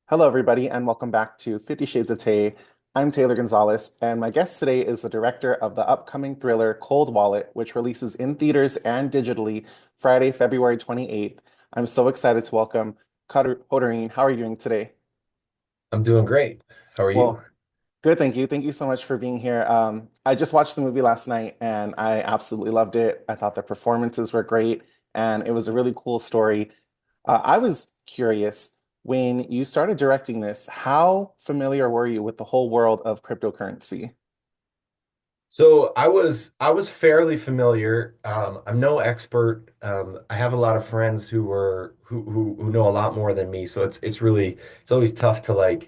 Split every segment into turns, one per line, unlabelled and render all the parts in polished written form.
Hello, everybody, and welcome back to 50 Shades of Tay. I'm Taylor Gonzalez, and my guest today is the director of the upcoming thriller Cold Wallet, which releases in theaters and digitally Friday, February 28th. I'm so excited to welcome Hodierne. How are you doing today?
I'm doing great. How are you?
Well, good, thank you. Thank you so much for being here. I just watched the movie last night, and I absolutely loved it. I thought the performances were great, and it was a really cool story. I was curious when you started directing this, how familiar were you with the whole world of cryptocurrency?
So I was fairly familiar. I'm no expert. I have a lot of friends who know a lot more than me. So it's always tough to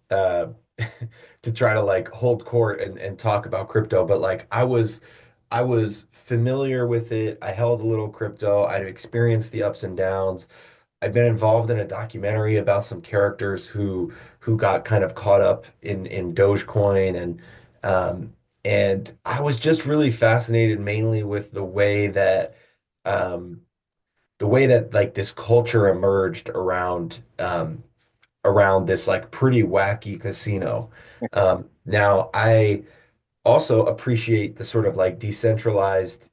uh to try to like hold court and talk about crypto. But like I was familiar with it. I held a little crypto. I've experienced the ups and downs. I've been involved in a documentary about some characters who got kind of caught up in Dogecoin um and I was just really fascinated mainly with um the way that like this culture emerged around this like pretty wacky casino. Now I also appreciate the sort of like decentralized,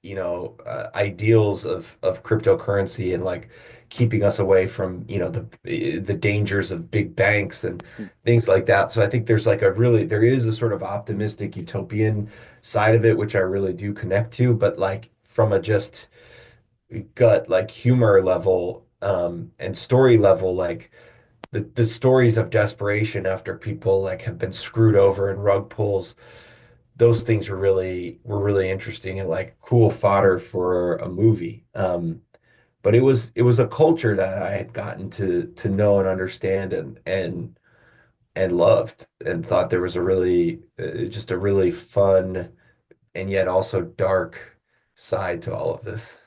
ideals of cryptocurrency and like keeping us away from, the dangers of big banks and things like that. So I think there is a sort of optimistic utopian side of it, which I really do connect to, but like from a just gut, like humor level, and story level, like the stories of desperation after people like have been screwed over in rug pulls, those things were really interesting and like cool fodder for a movie. But it was a culture that I had gotten to know and understand and loved and thought there was a really just a really fun and yet also dark side to all of this.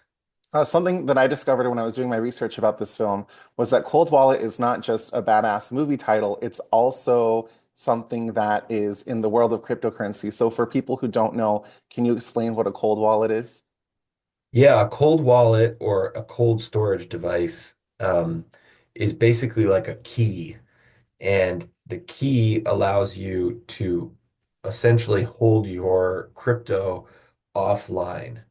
Something that I discovered when I was doing my research about this film was that Cold Wallet is not just a badass movie title, it's also something that is in the world of cryptocurrency. So, for people who don't know, can you explain what a cold wallet is?
Yeah, a cold wallet or a cold storage device is basically like a key. And the key allows you to essentially hold your crypto offline.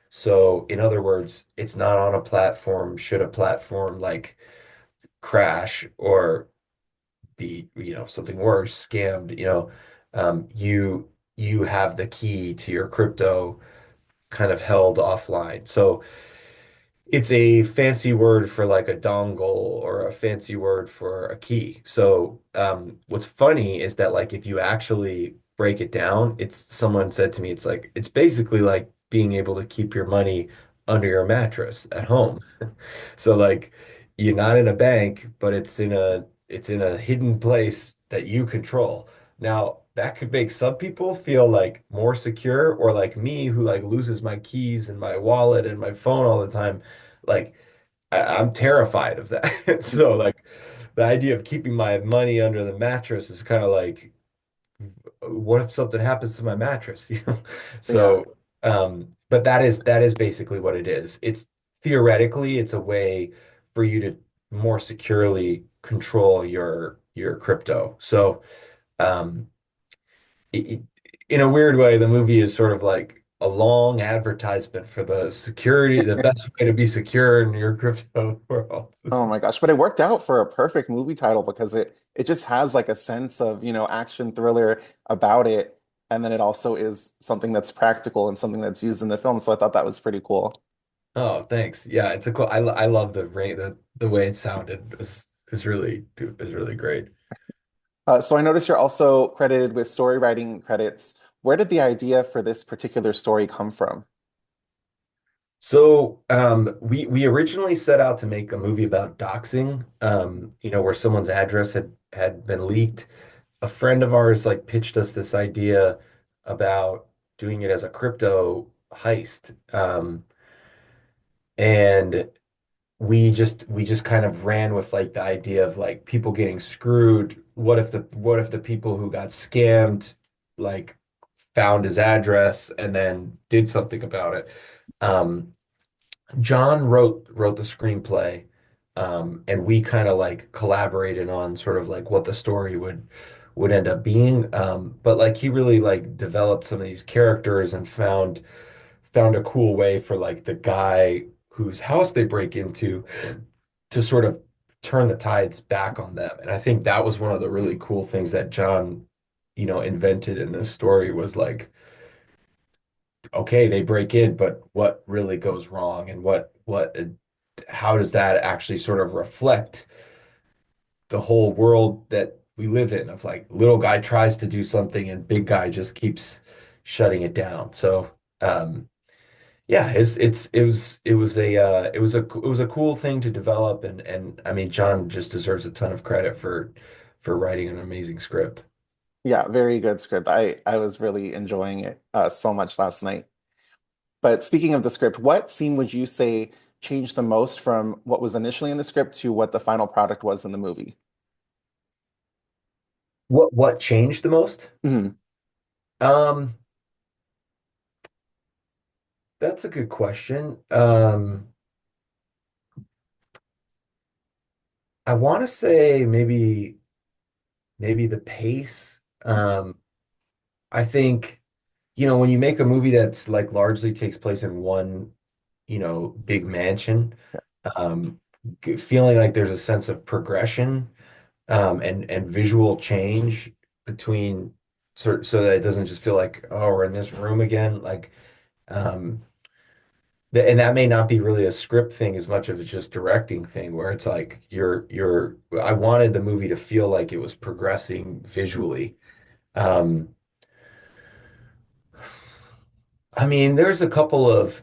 So, in other words, it's not on a platform. Should a platform like crash or be, something worse, scammed, you have the key to your crypto kind of held offline. So it's a fancy word for like a dongle or a fancy word for a key. So, what's funny is that like if you actually break it down, someone said to me, it's like it's basically like being able to keep your money under your mattress at home. So like you're not in a bank, but it's in a hidden place that you control. Now, that could make some people feel like more secure, or like me who like loses my keys and my wallet and my phone all the time. Like I'm terrified of that. So like the idea of keeping my money under the mattress is kind of like, what if something happens to my mattress?
Yeah.
So, but that is basically what it is. It's theoretically it's a way for you to more securely control your crypto. So, um, it, in a weird way, the movie is sort of like a long advertisement for the security, the best way to be secure in your crypto world.
Oh my gosh, but it worked out for a perfect movie title because it just has like a sense of, action thriller about it. And then it also is something that's practical and something that's used in the film. So I thought that was pretty cool.
Oh, thanks. Yeah, it's a cool. I love the way it sounded. It was really great.
So I noticed you're also credited with story writing credits. Where did the idea for this particular story come from?
So, we originally set out to make a movie about doxing, where someone's address had been leaked. A friend of ours like pitched us this idea about doing it as a crypto heist. And we just kind of ran with like the idea of like people getting screwed. What if the people who got scammed like found his address and then did something about it? Um, John wrote the screenplay. And we kind of like collaborated on sort of like what the story would end up being. But like he really like developed some of these characters and found a cool way for like the guy whose house they break into to sort of turn the tides back on them. And I think that was one of the really cool things that John, invented in this story was like, okay, they break in, but what really goes wrong and how does that actually sort of reflect the whole world that we live in of like little guy tries to do something and big guy just keeps shutting it down. So, yeah, it was a cool thing to develop, and I mean John just deserves a ton of credit for writing an amazing script.
Yeah, very good script. I was really enjoying it so much last night. But speaking of the script, what scene would you say changed the most from what was initially in the script to what the final product was in the movie?
What changed the most?
Mhm.
Um, that's a good question. I want to say maybe the pace. I think, when you make a movie that's like largely takes place in one, big mansion, um, feeling like there's a sense of progression, and visual change between so that it doesn't just feel like, oh, we're in this room again. Like, um, and that may not be really a script thing as much of it's just directing thing where it's like I wanted the movie to feel like it was progressing visually. Um, I mean, there's a couple of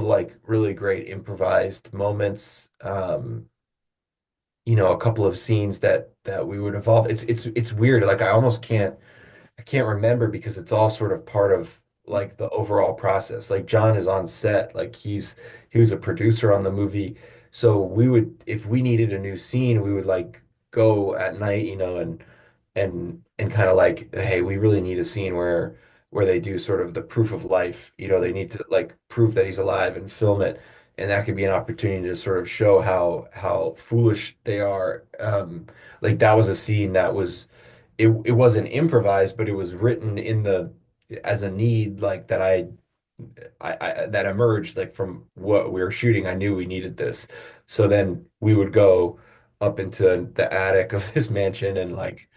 like really great improvised moments. A couple of scenes that we would evolve. It's weird. Like I can't remember because it's all sort of part of like the overall process. Like John is on set, like he was a producer on the movie. So if we needed a new scene, we would like go at night, and kind of like, hey, we really need a scene where they do sort of the proof of life. They need to like prove that he's alive and film it. And that could be an opportunity to sort of show how foolish they are. Like that was a scene that it wasn't improvised, but it was written as a need like that emerged like from what we were shooting. I knew we needed this. So then we would go up into the attic of his mansion and like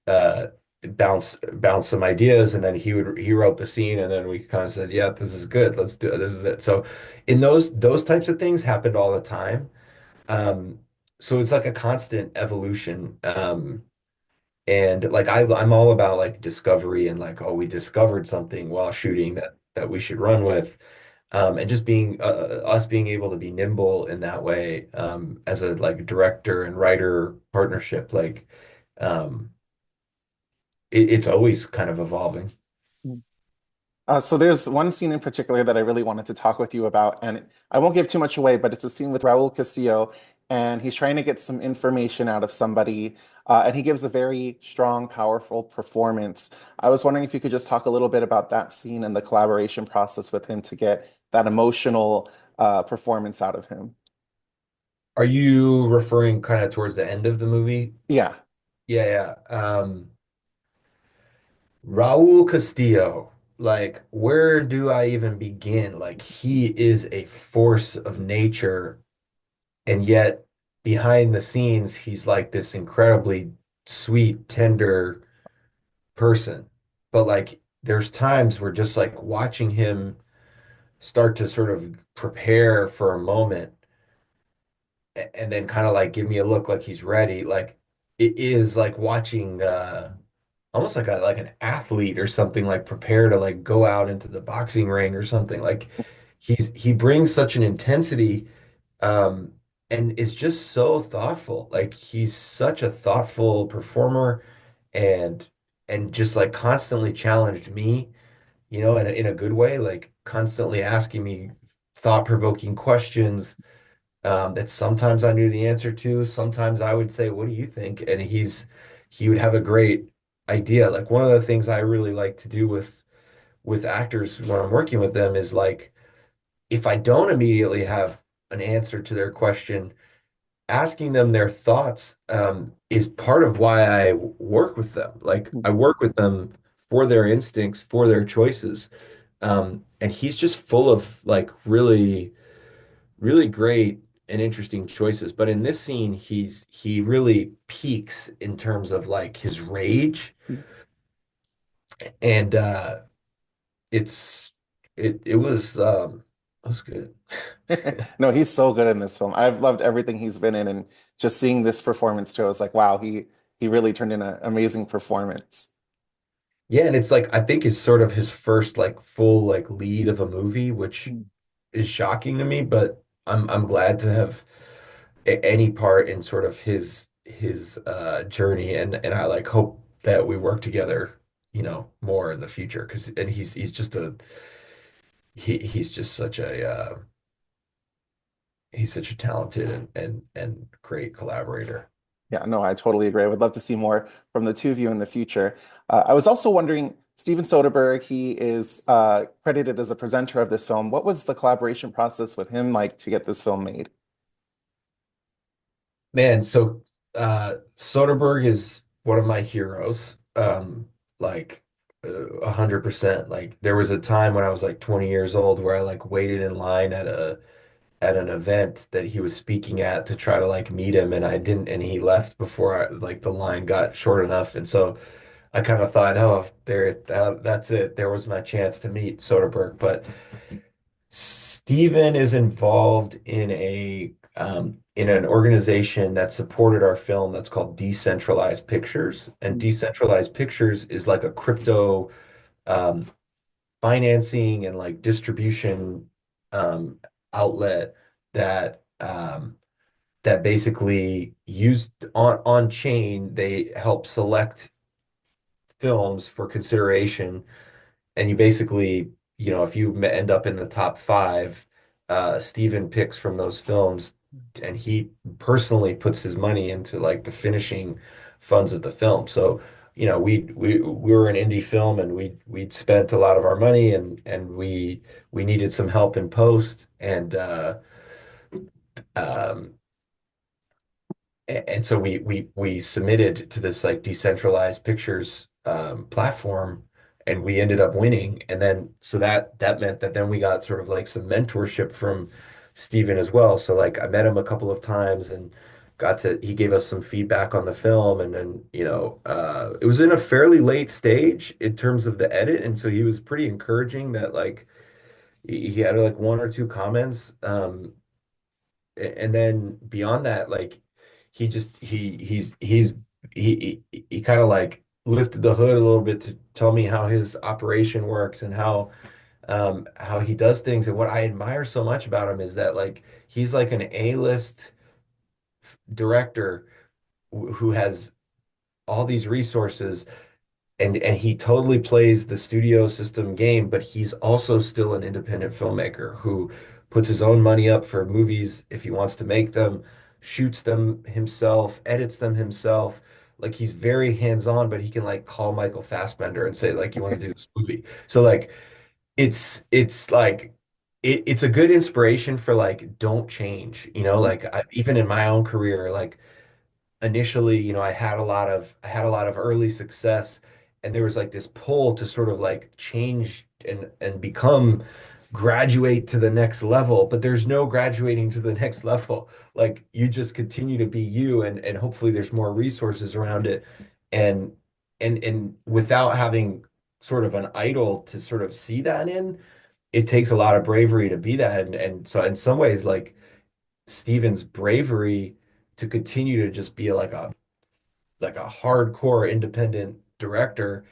uh bounce some ideas, and then he wrote the scene, and then we kind of said, yeah, this is good, let's do it, this is it. So in those types of things happened all the time. um so it's like a constant evolution. And like I'm all about like discovery and like, oh, we discovered something while shooting that we should run with. And just being us being able to be nimble in that way, as a like director and writer partnership, like um, it's always kind of evolving.
So there's one scene in particular that I really wanted to talk with you about, and I won't give too much away, but it's a scene with Raúl Castillo, and he's trying to get some information out of somebody, and he gives a very strong, powerful performance. I was wondering if you could just talk a little bit about that scene and the collaboration process with him to get that emotional performance out of him.
Are you referring kind of towards the end of the movie?
Yeah.
Yeah, yeah. Raúl Castillo, like, where do I even begin? Like, he is a force of nature, and yet behind the scenes, he's like this incredibly sweet, tender person. But like, there's times where just like watching him start to sort of prepare for a moment and then kind of like give me a look like he's ready, like it is like watching almost like an athlete or something, like prepare to like go out into the boxing ring or something. Like he brings such an intensity, um and is just so thoughtful. Like he's such a thoughtful performer, and just like constantly challenged me, in a good way, like constantly asking me thought-provoking questions, that sometimes I knew the answer to. Sometimes I would say, "What do you think?" And he would have a great idea. Like one of the things I really like to do with actors when I'm working with them is like if I don't immediately have an answer to their question, asking them their thoughts is part of why I work with them. Like I work with them for their instincts, for their choices. And he's just full of like really, really great and interesting choices. But in this scene, he really peaks in terms of like his rage. And it's it was good.
No, he's so good in this film. I've loved everything he's been in, and just seeing this performance too, I was like, wow, he really turned in an amazing performance.
Yeah, and it's like I think it's sort of his first like full like lead of a movie, which
Mm.
is shocking to me, but I'm glad to have any part in sort of his journey, and I like hope that we work together, more in the future because and he's just he's just such a he's such a talented and great collaborator.
Yeah, no, I totally agree. I would love to see more from the two of you in the future. I was also wondering, Steven Soderbergh, he is credited as a presenter of this film. What was the collaboration process with him like to get this film made?
Man, so Soderbergh is one of my heroes. Like 100%. Like there was a time when I was like 20 years old where I like waited in line at an event that he was speaking at to try to like meet him, and I didn't, and he left before like the line got short enough. And so I kind of thought, oh, that's it. There was my chance to meet Soderbergh. But Steven is involved in an organization that supported our film that's called Decentralized Pictures. And Decentralized Pictures is like a crypto um, financing and like distribution um, outlet that that basically used on chain. They help select films for consideration, and you basically, if you end up in the top five, Steven picks from those films, and he personally puts his money into like the finishing funds of the film. So, we were an indie film, and we'd spent a lot of our money, and we needed some help in post, um, and so we submitted to this like decentralized pictures platform, and we ended up winning. And then so that meant that then we got sort of like some mentorship from Steven as well. So like I met him a couple of times and he gave us some feedback on the film, and then it was in a fairly late stage in terms of the edit, and so he was pretty encouraging that like he had like one or two comments. And then beyond that, like he just he kind of like lifted the hood a little bit to tell me how his operation works and how he does things. And what I admire so much about him is that like he's like an A-list director who has all these resources, and he totally plays the studio system game, but he's also still an independent filmmaker who puts his own money up for movies if he wants to make them, shoots them himself, edits them himself. Like he's very hands-on, but he can like call Michael Fassbender and say like, "You want to do this movie?" So like it's like it's a good inspiration for like don't change, like even in my own career, like initially, I had a lot of early success, and there was like this pull to sort of like change and become graduate to the next level, but there's no graduating to the next level. Like you just continue to be you, and hopefully there's more resources around it, and and without having sort of an idol to sort of see that in, it takes a lot of bravery to be that. And so in some ways, like Steven's bravery to continue to just be like a hardcore independent director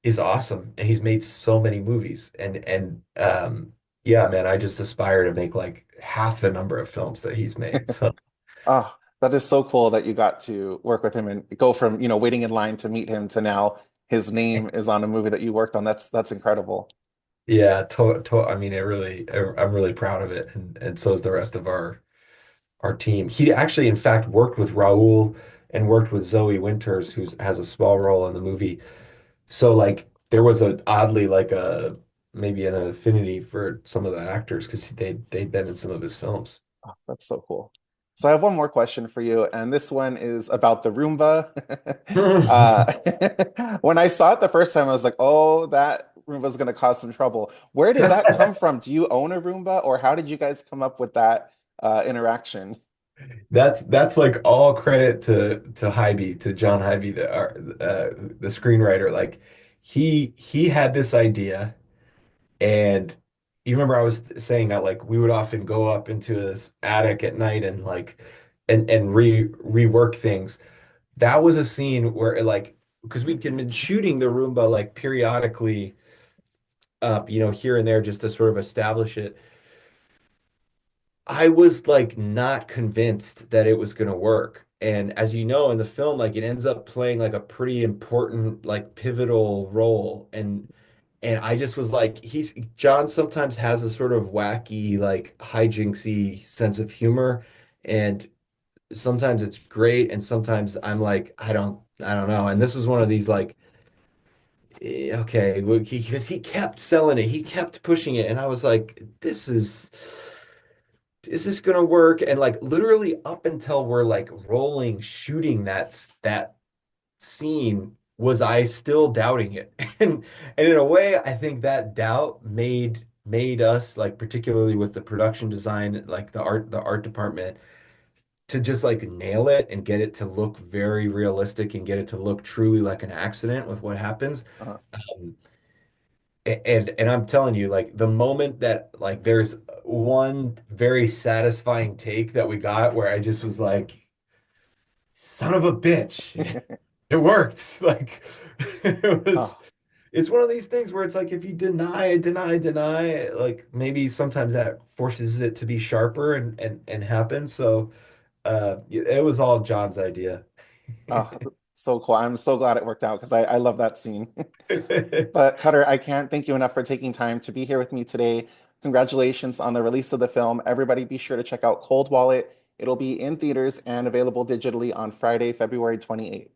is awesome. And he's made so many movies. And yeah, man, I just aspire to make like half the number of films that he's made. So
Oh, that is so cool that you got to work with him and go from, waiting in line to meet him to now his name is on a movie that you worked on. That's incredible.
yeah, I mean, I'm really proud of it. And so is the rest of our team. He actually, in fact, worked with Raul and worked with Zoe Winters, who has a small role in the movie. So like there was a oddly like a maybe an affinity for some of the actors because they'd been in some of his films.
Oh, that's so cool. So I have one more question for you, and this one is about the Roomba. When I saw it the first time, I was like, "Oh, that Roomba's going to cause some trouble." Where did that come from? Do you own a Roomba, or how did you guys come up with that interaction?
That's like all credit to Hybe, to John Hybe, the screenwriter. Like he had this idea, and you remember I was saying that like we would often go up into this attic at night and like and rework things. That was a scene where like because we'd been shooting the Roomba like periodically up, here and there just to sort of establish it. I was like not convinced that it was going to work. And as you know, in the film, like it ends up playing like a pretty important, like pivotal role. And I just was like, John sometimes has a sort of wacky, like hijinksy sense of humor. And sometimes it's great. And sometimes I'm like, I don't know. And this was one of these like, okay, well, because he kept selling it, he kept pushing it. And I was like, is this gonna work? And like literally up until we're like rolling, shooting that scene, was I still doubting it. And in a way, I think that doubt made us like particularly with the production design, like the art department, to just like nail it and get it to look very realistic and get it to look truly like an accident with what happens.
Uh,
Um, and I'm telling you, like the moment that like there's one very satisfying take that we got where I just was like, son of a bitch, it worked. Like it was,
oh,
it's one of these things where it's like if you deny, like maybe sometimes that forces it to be sharper and happen. So it was all John's idea.
oh, so cool. I'm so glad it worked out because I love that scene. But Cutter, I can't thank you enough for taking time to be here with me today. Congratulations on the release of the film. Everybody be sure to check out Cold Wallet. It'll be in theaters and available digitally on Friday, February 28th.